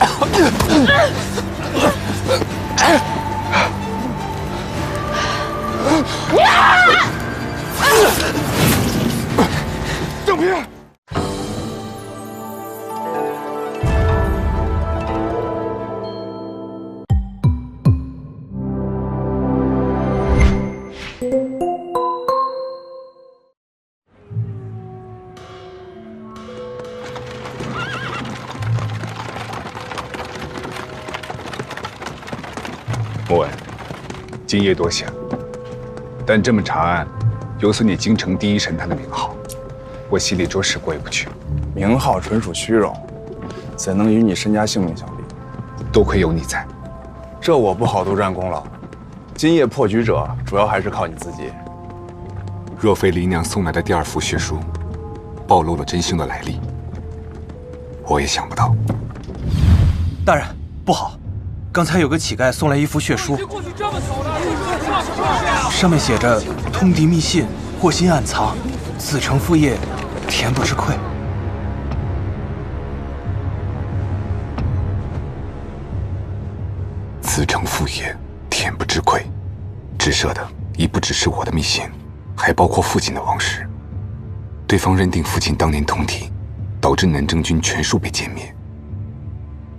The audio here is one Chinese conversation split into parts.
郑平，莫文，今夜多谢了，但这门查案有损你京城第一神探的名号，我心里着实过意不去。名号纯属虚荣，怎能与你身家性命相比？多亏有你在，这我不好独占功劳。今夜破局者，主要还是靠你自己。若非黎娘送来的第二幅血书，暴露了真凶的来历，我也想不到。大人，不好！刚才有个乞丐送来一幅血书，上面写着“通敌密信，祸心暗藏，子承父业，恬不知愧”。子承父业，恬不知愧。直射的已不只是我的密信，还包括父亲的往事。对方认定父亲当年通敌，导致南征军全数被歼灭。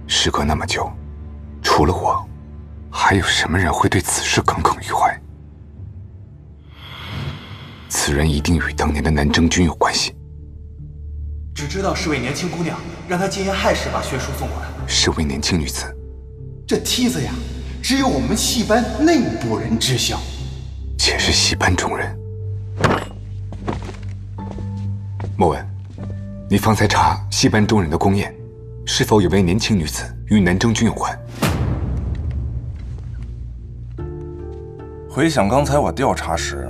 时隔那么久，除了我，还有什么人会对此事耿耿于怀？此人一定与当年的南征军有关系。只知道是位年轻姑娘，让她今夜亥时把血书送过来。是位年轻女子。这梯子呀，只有我们戏班内部人知晓，且是戏班中人。莫文，你方才查戏班中人的宫宴，是否有位年轻女子与南征军有关？回想刚才我调查时，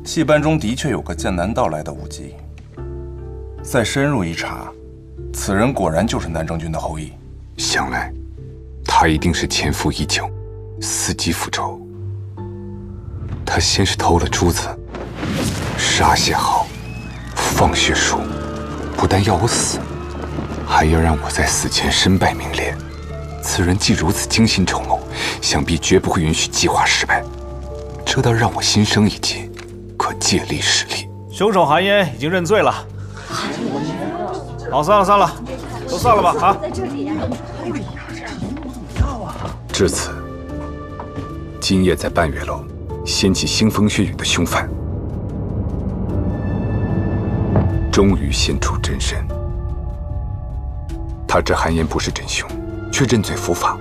戏班中的确有个剑南道来的舞姬。再深入一查，此人果然就是南征军的后裔。想来，他一定是潜伏已久，伺机复仇。他先是偷了珠子，杀谢浩，放血书，不但要我死，还要让我在死前身败名裂。此人既如此精心筹谋，想必绝不会允许计划失败。这倒让我心生一计，可借力使力。凶手韩嫣已经认罪了。好，算了，都散了吧啊！至此，今夜在半月楼掀起腥风血雨的凶犯，终于现出真身。他知韩嫣不是真凶，却认罪伏法，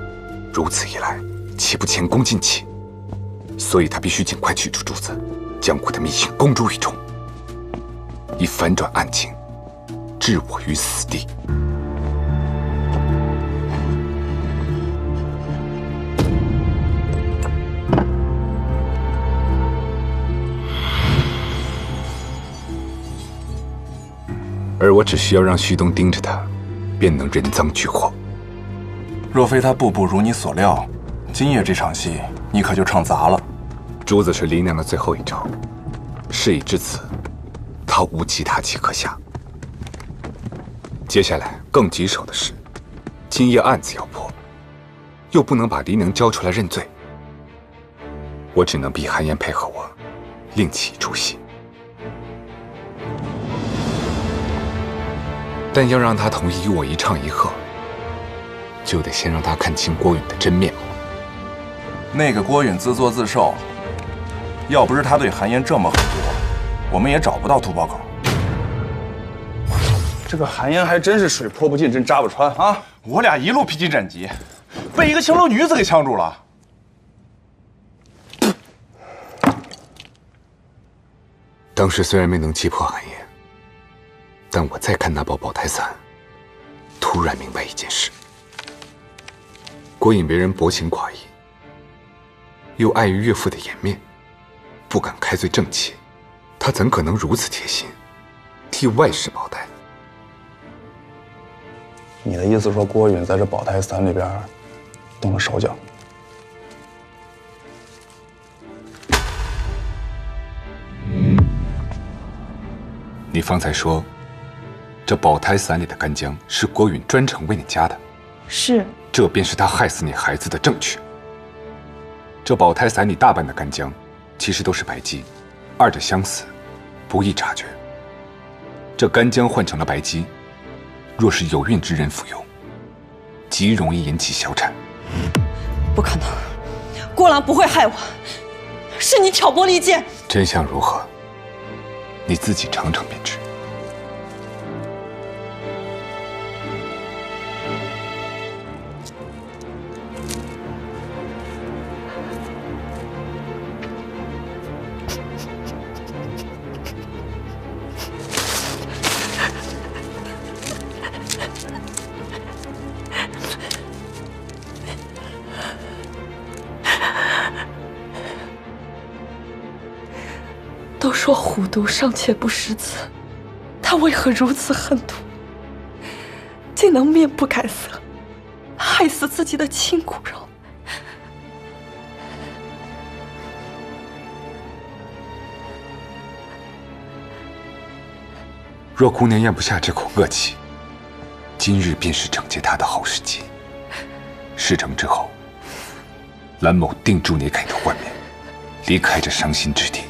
如此一来，岂不前功尽弃？所以他必须尽快取出珠子，将我的密信公诸于众，以反转案情，置我于死地。而我只需要让旭东盯着他，便能人赃俱获。若非他步步如你所料，今夜这场戏你可就唱砸了。珠子是黎娘的最后一招，事已至此，他无其他棋可下。接下来更棘手的是，今夜案子要破，又不能把黎娘交出来认罪，我只能逼韩嫣配合我，另起一出戏。但要让他同意与我一唱一和，就得先让他看清郭允的真面目。那个郭允自作自受，要不是他对韩嫣这么狠毒，我们也找不到突破口。这个韩嫣还真是水泼不进，针扎不穿啊！我俩一路披荆斩棘，被一个青楼女子给呛住了。当时虽然没能击破韩嫣，但我再看那包宝胎伞，突然明白一件事：郭颖为人薄情寡义，又碍于岳父的颜面，不敢开罪正气，他怎可能如此贴心，替外室保胎？你的意思说郭允在这宝胎伞里边动了手脚？你方才说，这宝胎伞里的干姜是郭允专程为你加的，是。这便是他害死你孩子的证据。这保胎伞里大半的干浆，其实都是白鸡，二者相似，不易察觉。这干浆换成了白鸡，若是有孕之人服用，极容易引起小产。不可能，郭郎不会害我，是你挑拨离间。真相如何，你自己尝尝便知。都说虎毒尚且不食子，他为何如此狠毒，竟能面不改色，害死自己的亲骨肉？若姑娘咽不下这口恶气，今日便是惩戒她的好时机。事成之后，蓝某定助你给的冠冕，离开这伤心之地。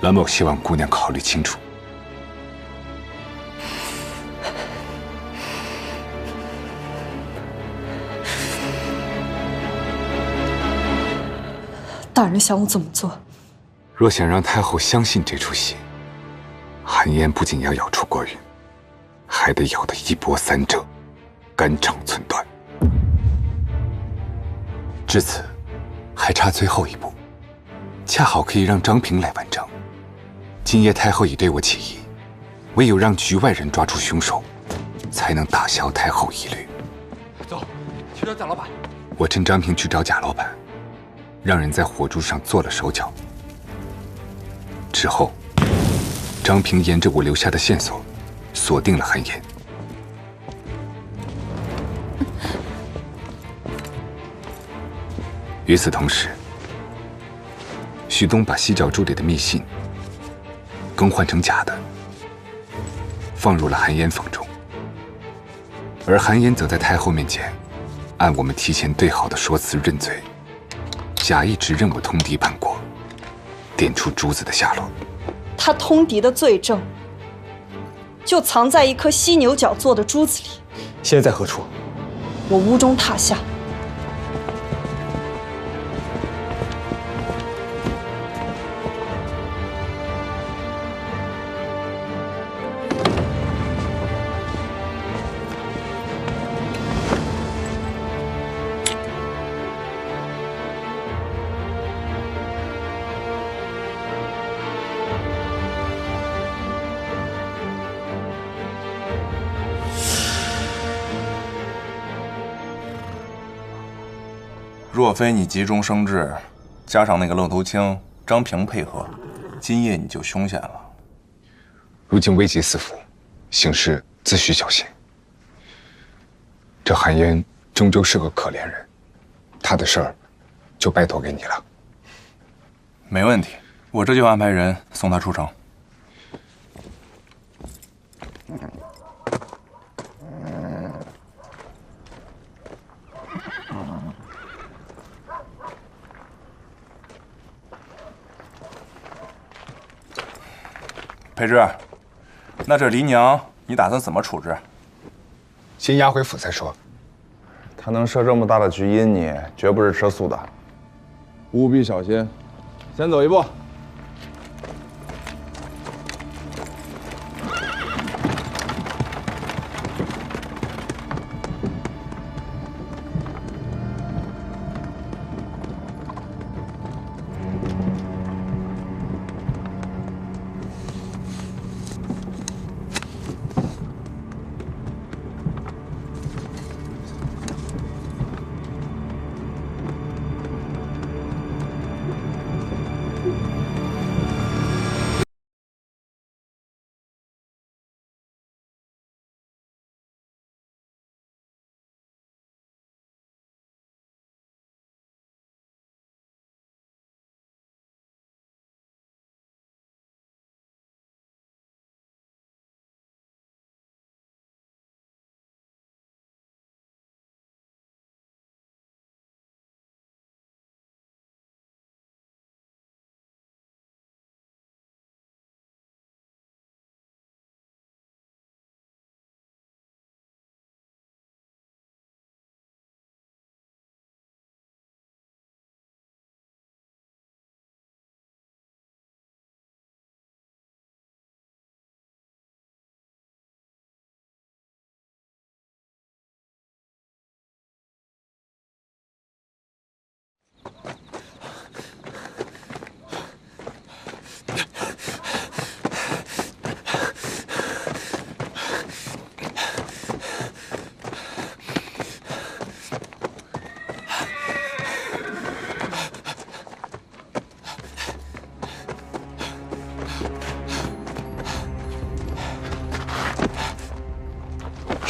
蓝某希望姑娘考虑清楚。大人想我怎么做？若想让太后相信这出戏，韩嫣不仅要咬出国运，还得咬得一波三折，肝肠寸断。至此，还差最后一步，恰好可以让张平来完成。今夜太后已对我起疑，唯有让局外人抓住凶手，才能打消太后疑虑。走，去找贾老板。我趁张平去找贾老板，让人在火烛上做了手脚。之后，张平沿着我留下的线索，锁定了韩嫣。与此同时，许东把西角柱里的密信更换成假的，放入了韩嫣房中。而韩嫣则在太后面前，按我们提前对好的说辞认罪，假意指认我通敌叛国，点出珠子的下落。他通敌的罪证，就藏在一颗犀牛角做的珠子里。现在在何处？我屋中榻下。若非你急中生智，加上那个愣头青张平配合，今夜你就凶险了。如今危急四伏，行事自需小心。这韩嫣终究是个可怜人，她的事儿就拜托给你了。没问题，我这就安排人送她出城。裴之，那这黎娘你打算怎么处置？先押回府再说。他能设这么大的局阴你，绝不是吃素的，务必小心。先走一步。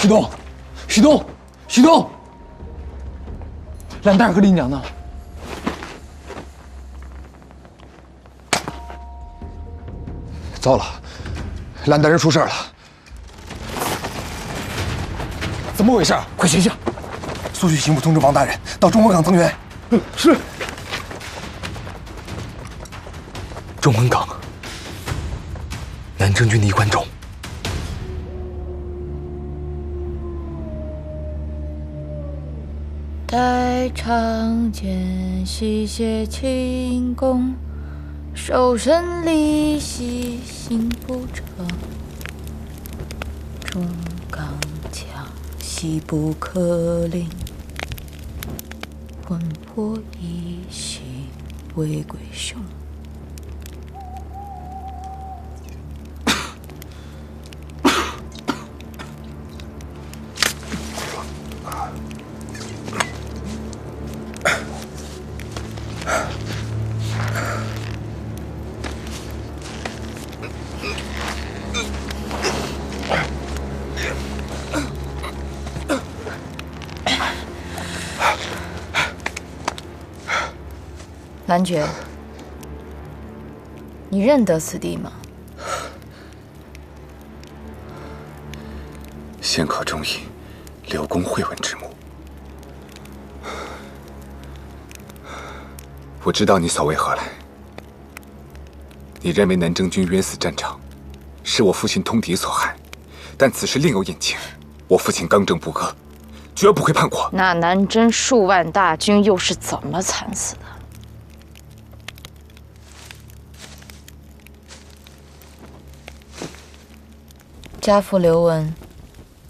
徐东，徐东，徐东，蓝大人和丽娘呢？糟了，蓝大人出事了！怎么回事？快醒醒！速去刑部通知王大人到中文港增援。是。中文港，南征军的一关中。待长剑细写轻功，手身离兮心不诚。中港强兮不可令，魂魄一兮为鬼雄。蓝爵，你认得此地吗？仙客中意，柳公惠文之墓。我知道你所为何来。你认为南征军冤死战场，是我父亲通敌所害，但此事另有隐情。我父亲刚正不阿，绝不会叛国。那南征数万大军又是怎么惨死的？家父刘文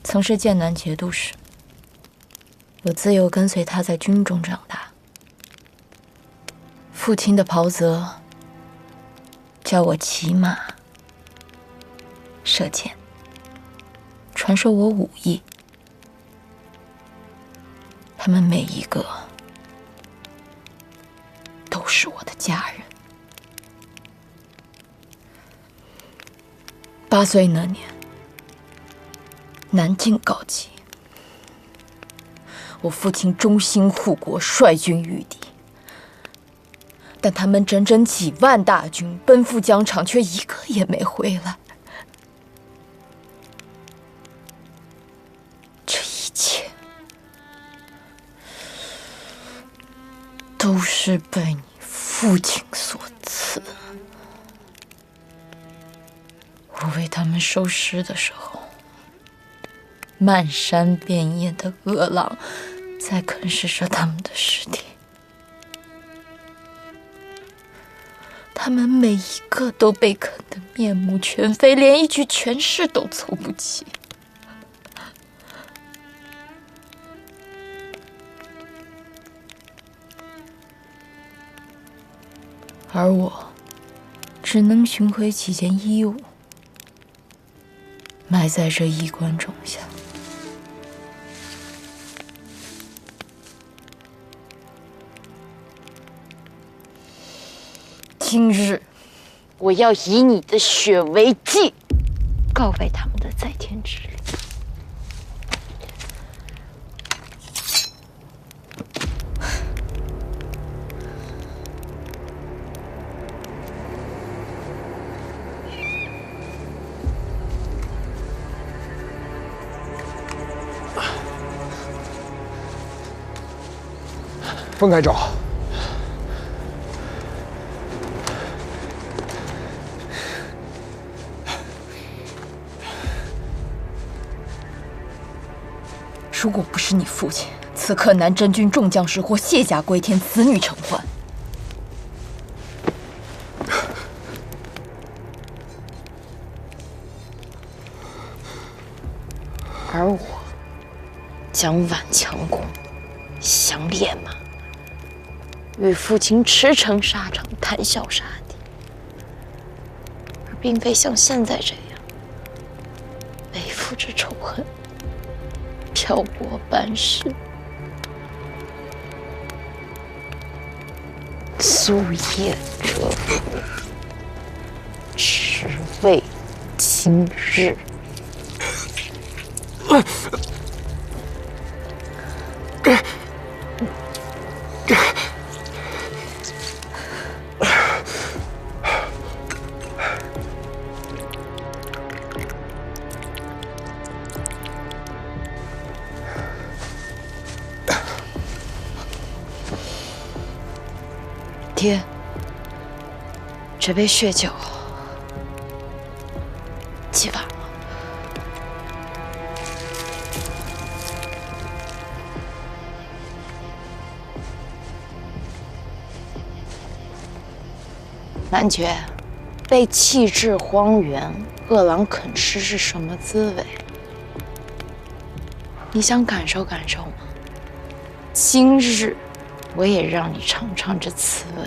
曾是剑南节度使，我自幼跟随他在军中长大。父亲的袍泽教我骑马、射箭，传授我武艺。他们每一个都是我的家人。8岁那年，南境告急，我父亲忠心护国，率军御敌。但他们整整几万大军奔赴疆场，却一个也没回来。这一切都是被你父亲所赐。我为他们收尸的时候，漫山遍野的饿狼在啃食着他们的尸体，他们每一个都被啃得面目全非，连一句全尸都凑不齐。而我只能寻回几件衣物，埋在这衣冠冢下。今日，我要以你的血为祭，告慰他们的在天之灵。分开找。如果不是你父亲，此刻南征军众将士或卸甲归田，子女成患。而我将挽强弓，降烈马，与父亲驰骋沙场，谈笑沙地，而并非像现在这样背负着仇恨，漂泊半世。夙夜者，只为今日。贴，这杯血酒几碗了？男爵，被弃置荒原，饿狼啃吃是什么滋味？你想感受感受吗？今日我也让你尝尝这滋味。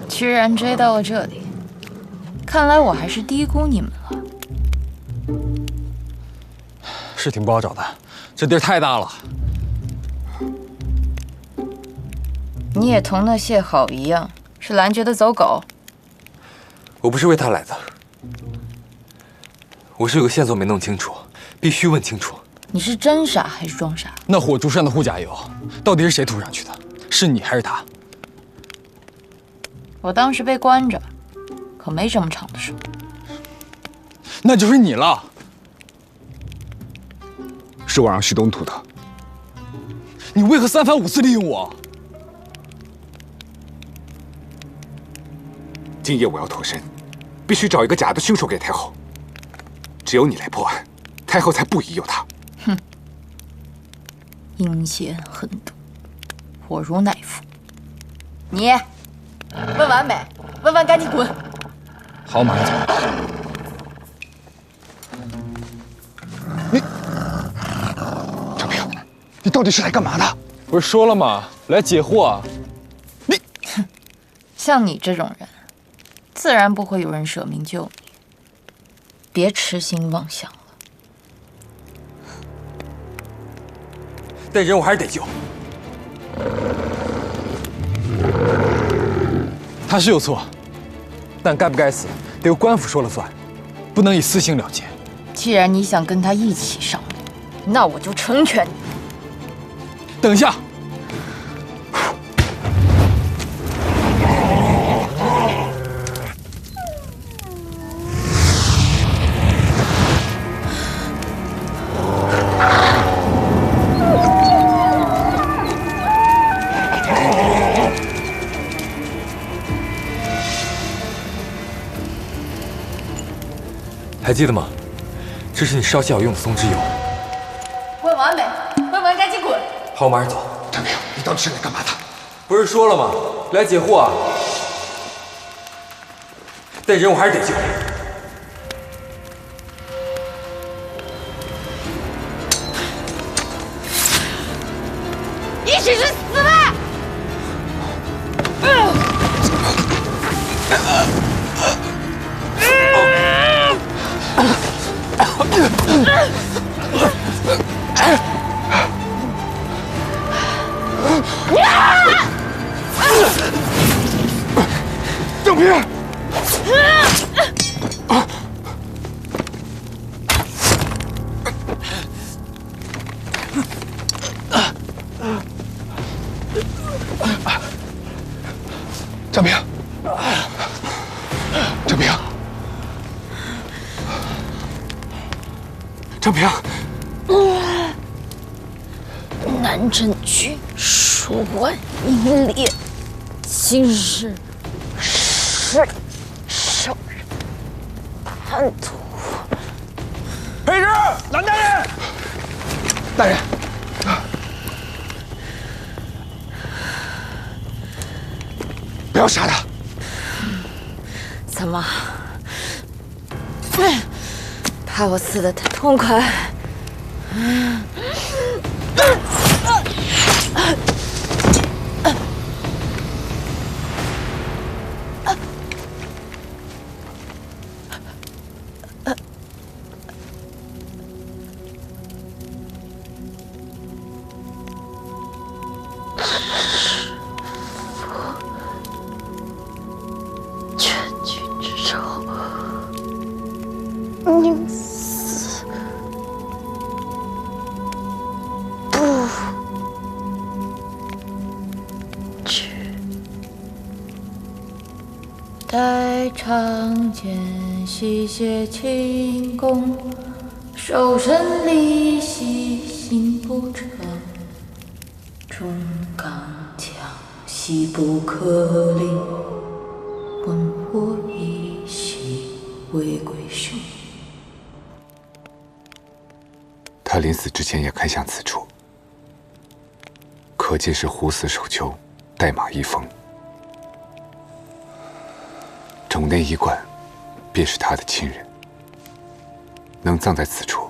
居然追到了这里，看来我还是低估你们了。是挺不好找的，这地儿太大了。你也同那谢好一样，是蓝爵的走狗？我不是为他来的，我是有个线索没弄清楚，必须问清楚。你是真傻还是装傻？那火烛上的护甲油，到底是谁涂上去的？是你还是他？我当时被关着，可没这么长的手。那就是你了。是我让旭东涂的。你为何三番五次利用我？今夜我要脱身，必须找一个假的凶手给太后。只有你来破案，太后才不疑有他。哼，阴险狠毒，火如乃父。你问完没？问完赶紧滚！好，马上走。你，张平，你到底是来干嘛的？不是说了吗？来解惑啊！你，像你这种人，自然不会有人舍命救你。别痴心妄想了。但人我还是得救。他是有错，但该不该死得由官府说了算，不能以私刑了结。既然你想跟他一起上路，那我就成全你。等一下，还记得吗？这是你烧下药用的松脂油。问完没？问完赶紧滚！好，我马上走。张平，你到底是来干嘛的？不是说了吗？来解惑啊！但人我还是得救。一起去死吧！郑平，张平，张平，张平，南镇区数万英烈，今日是圣人叛徒。裴师，蓝大人，大人，不要杀他！怎么？怕我死得太痛快？宁死不屈。待长剑洗血清宫，守身离兮心不诚。中刚强兮不可离，魂魄一兮为归凶。他临死之前也看向此处，可见是虎死守丘，带马一封。冢内医馆便是他的亲人，能葬在此处，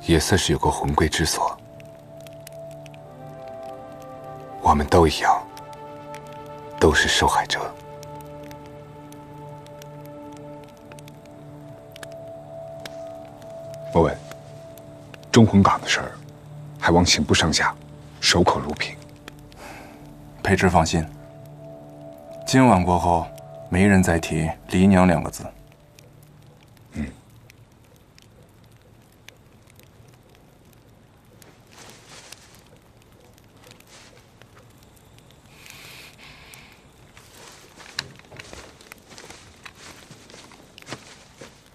也算是有个魂归之所。我们都一样，都是受害者。我问，中魂港的事儿，还望刑部上下守口如瓶。裴之放心，今晚过后，没人再提黎娘2个字。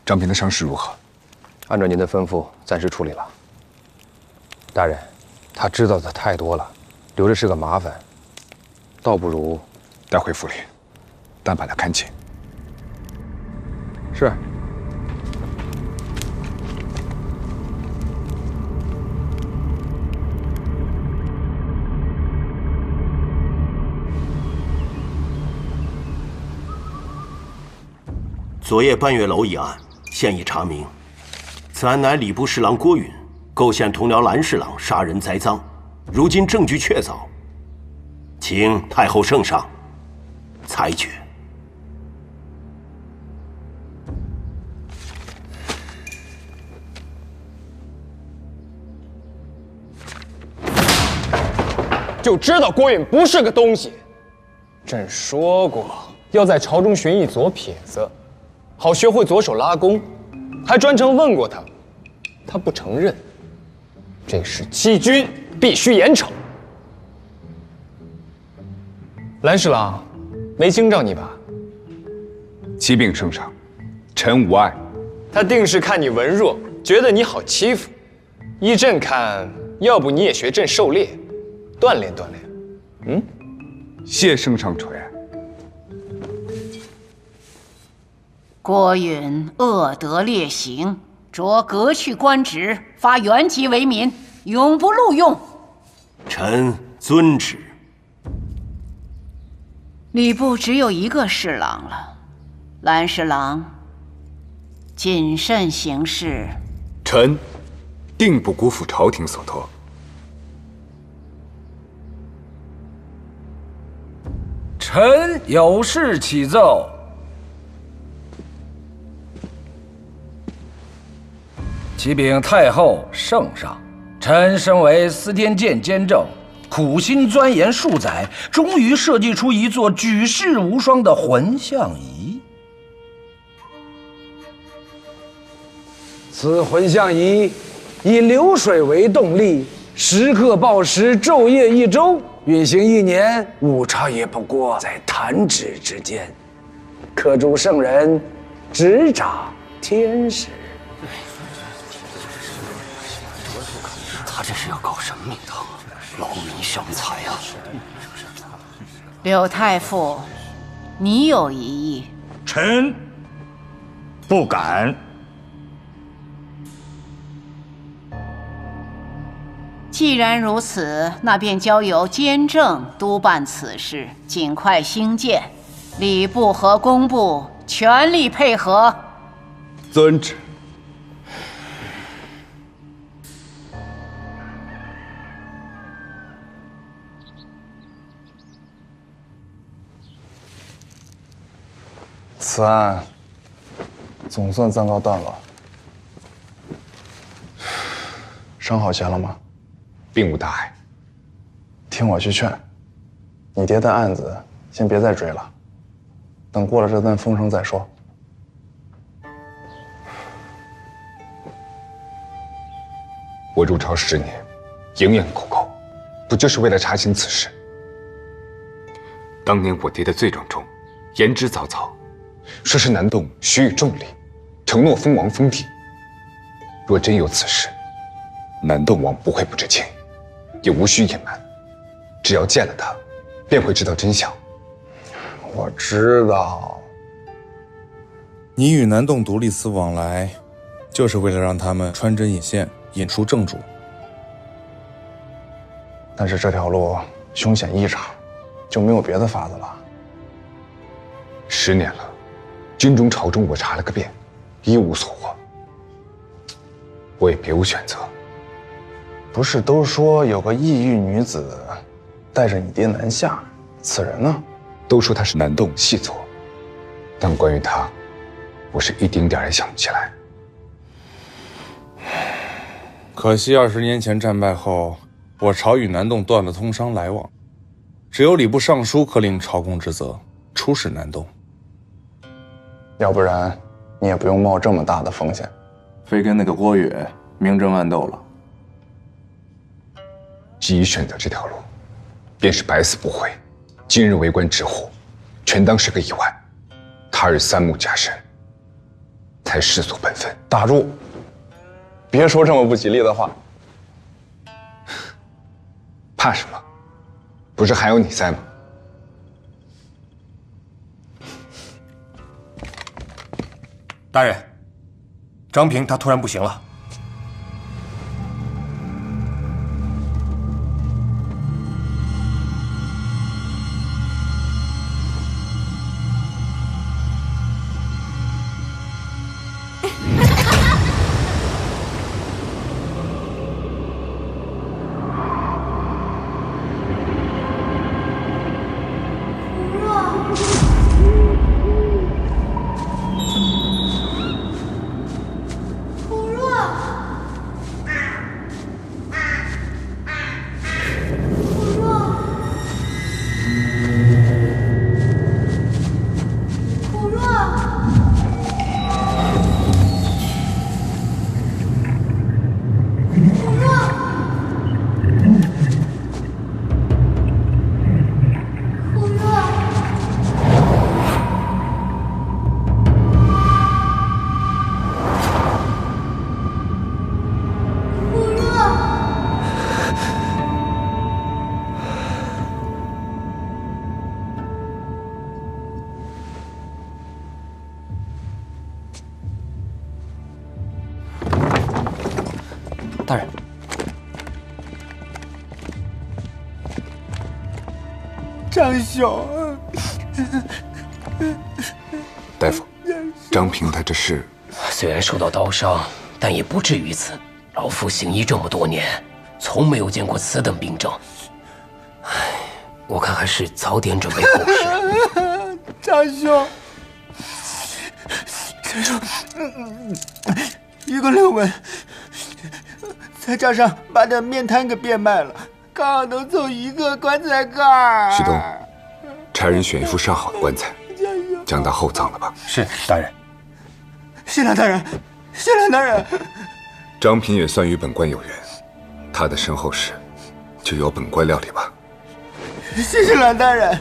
张平的伤势如何？按照您的吩咐，暂时处理了。大人，他知道的太多了，留着是个麻烦，倒不如带回府里，但把他看紧。是。昨夜半月楼一案，现已查明，此案乃礼部侍郎郭允构陷同僚蓝侍郎杀人栽赃，如今证据确凿，请太后圣上裁决。就知道郭允不是个东西。朕说过，要在朝中寻一左撇子，好学会左手拉弓，还专程问过他，他不承认。这是欺君，必须严惩。蓝侍郎，没惊着你吧？启禀圣上，臣无碍。他定是看你文弱，觉得你好欺负。依朕看，要不你也学朕狩猎，锻炼锻炼。谢圣上垂。郭允恶德劣行，着革去官职，发原籍为民，永不录用。臣遵旨。礼部只有一个侍郎了，蓝侍郎，谨慎行事。臣定不辜负朝廷所托。臣有事启奏。启禀太后圣上，臣身为司天监监正，苦心钻研数载，终于设计出一座举世无双的魂象仪。此魂象仪以流水为动力，时刻报时，昼夜一周，运行1年，误差也不过在弹指之间，可助圣人执掌天时。他这是要搞什么名堂啊？劳民伤财啊！柳太傅，你有一意。臣不敢。既然如此，那便交由监正督办此事，尽快兴建。礼部和工部全力配合。遵旨。此案总算暂告段落。伤好些了吗？并无大碍。听我去劝，你爹的案子先别再追了，等过了这段风声再说。我入朝10年，营营口口，不就是为了查清此事？当年我爹的罪状中，言之凿凿，说是南洞许以重礼，承诺封王封地。若真有此事，南洞王不会不知情，也无需隐瞒。只要见了他，便会知道真相。我知道，你与南洞独立寺往来，就是为了让他们穿针引线，引出正主。但是这条路凶险异常，就没有别的法子了。10年了，军中朝中我查了个遍，一无所获。我也别无选择。不是都说有个异域女子带着你爹南下，此人呢？都说他是南洞细作，但关于他，我是一丁点也想不起来。可惜20年前战败后，我朝与南洞断了通商来往，只有礼部尚书可领朝贡职责，出使南洞。要不然你也不用冒这么大的风险，非跟那个郭远明争暗斗了。既已选择这条路，便是百死不悔。今日为官之祸，全当是个意外。他日3目加身，才世俗本分。打住！别说这么不吉利的话。怕什么？不是还有你在吗？大人，张平他突然不行了。大人，张兄，大夫，张平他这是……虽然受到刀伤，但也不至于此。老夫行医这么多年，从没有见过此等病症。唉，我看还是早点准备后事。张兄，一个刘文。再加上把这面瘫给变卖了，刚好能凑一个棺材盖儿。旭东，差人选一副上好的棺材，将他厚葬了吧。是，大人。谢梁大人，谢梁大人。张平也算与本官有缘，他的身后事就由本官料理吧。谢谢梁大人。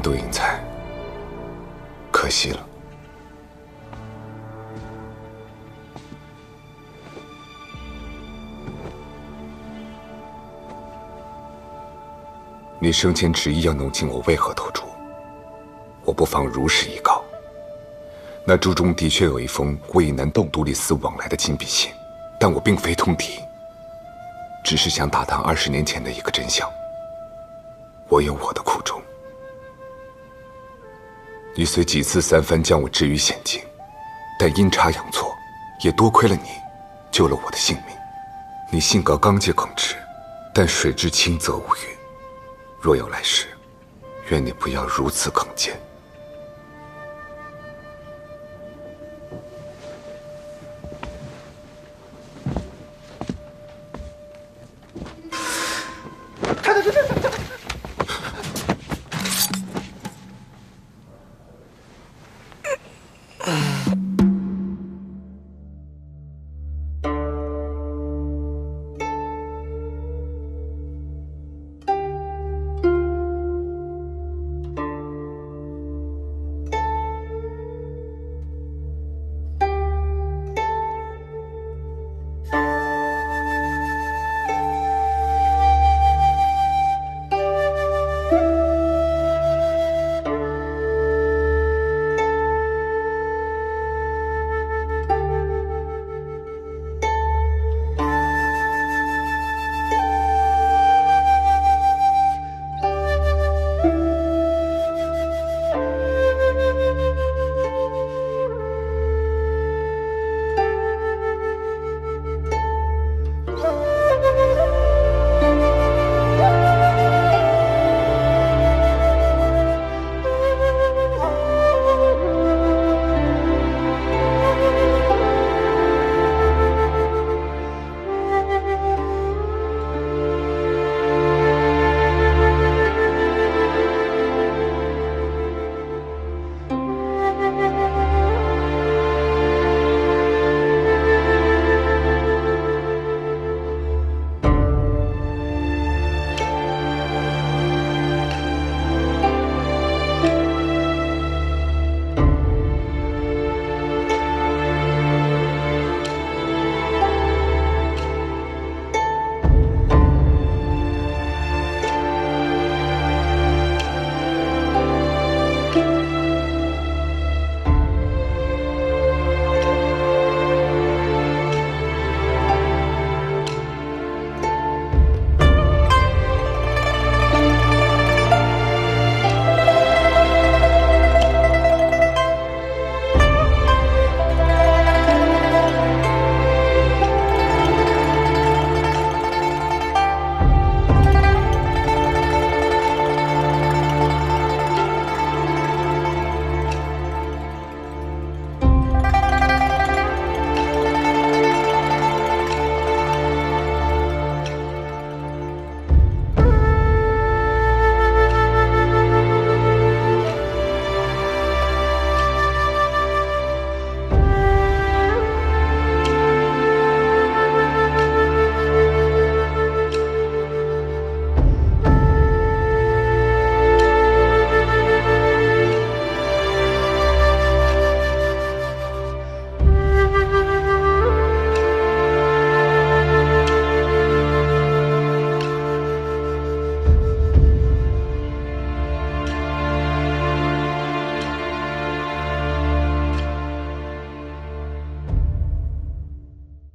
杜英才，可惜了。你生前执意要弄清我为何投朱，我不妨如实一告。那朱中的确有一封我与南洞独立寺往来的亲笔信，但我并非通敌，只是想打探20年前的一个真相。我有我的苦衷。你虽几次三番将我置于险境，但阴差阳错，也多亏了你，救了我的性命。你性格刚介耿直，但水至清则无鱼。若有来世，愿你不要如此耿介。